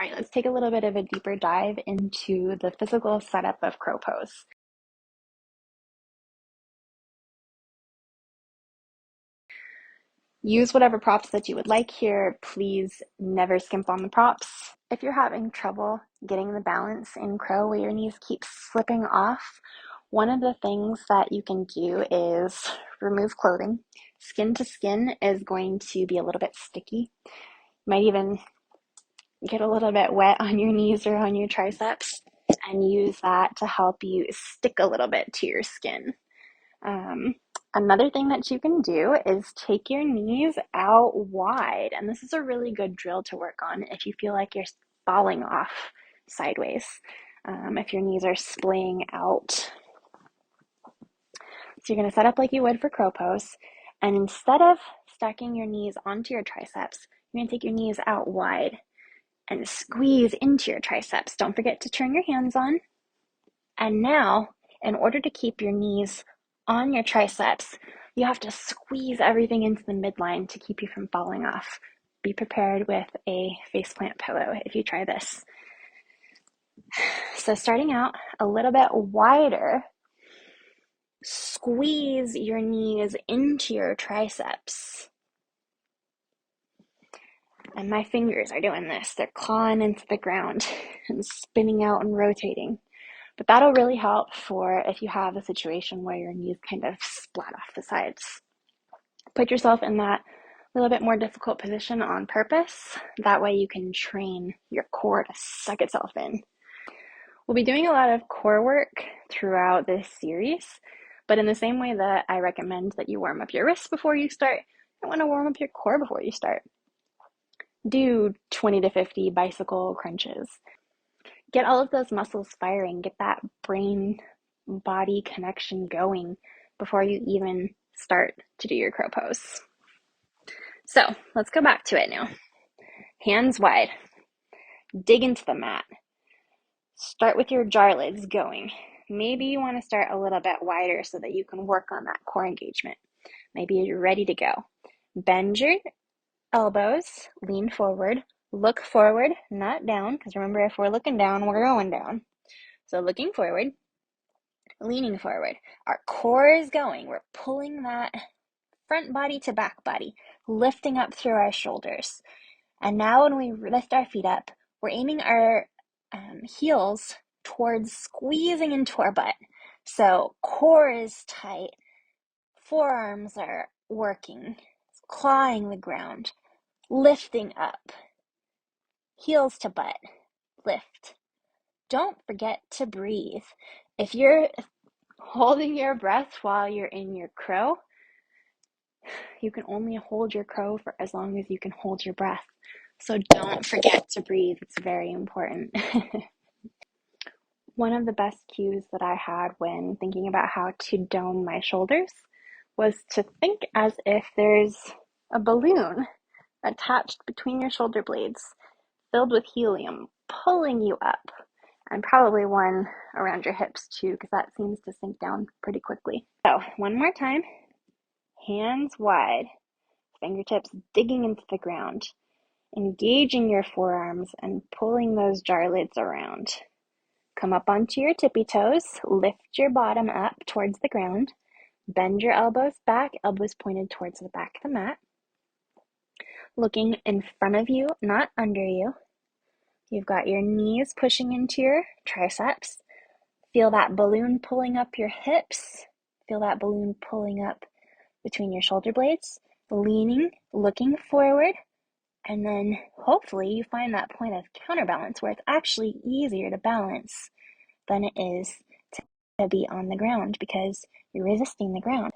All right, let's take a little bit of a deeper dive into the physical setup of crow pose. Use whatever props that you would like here. Please never skimp on the props. If you're having trouble getting the balance in crow where your knees keep slipping off, one of the things that you can do is remove clothing. Skin to skin is going to be a little bit sticky. You might even get a little bit wet on your knees or on your triceps, and use that to help you stick a little bit to your skin. Another thing that you can do is take your knees out wide, and this is a really good drill to work on if you feel like you're falling off sideways, if your knees are splaying out. So you're going to set up like you would for crow pose, and instead of stacking your knees onto your triceps, you're going to take your knees out wide and squeeze into your triceps. Don't forget to turn your hands on. And now, in order to keep your knees on your triceps, you have to squeeze everything into the midline to keep you from falling off. Be prepared with a faceplant pillow if you try this. So starting out a little bit wider, squeeze your knees into your triceps. And my fingers are doing this. They're clawing into the ground and spinning out and rotating. But that'll really help for if you have a situation where your knees kind of splat off the sides. Put yourself in that little bit more difficult position on purpose. That way you can train your core to suck itself in. We'll be doing a lot of core work throughout this series, but in the same way that I recommend that you warm up your wrists before you start, you want to warm up your core before you start. Do 20 to 50 bicycle crunches. Get all of those muscles firing, get that brain-body connection going before you even start to do your crow pose. So let's go back to it now. Hands wide. Dig into the mat. Start with your jar lids going. Maybe you want to start a little bit wider so that you can work on that core engagement. Maybe you're ready to go. Bend your elbows, lean forward, look forward, not down, because remember, if we're looking down, we're going down. So looking forward, leaning forward. Our core is going. We're pulling that front body to back body, lifting up through our shoulders. And now when we lift our feet up, we're aiming our heels towards squeezing into our butt. So core is tight, forearms are working, clawing the ground, lifting up, heels to butt, lift. Don't forget to breathe. If you're holding your breath while you're in your crow, you can only hold your crow for as long as you can hold your breath. So don't forget to breathe. It's very important. One of the best cues that I had when thinking about how to dome my shoulders was to think as if there's a balloon attached between your shoulder blades, filled with helium, pulling you up, and probably one around your hips too, because that seems to sink down pretty quickly. So one more time, hands wide, fingertips digging into the ground, engaging your forearms and pulling those jar lids around. Come up onto your tippy toes, lift your bottom up towards the ground, bend your elbows back, elbows pointed towards the back of the mat. Looking in front of you, not under you. You've got your knees pushing into your triceps. Feel that balloon pulling up your hips. Feel that balloon pulling up between your shoulder blades. Leaning, looking forward, and then hopefully you find that point of counterbalance where it's actually easier to balance than it is to be on the ground because you're resisting the ground.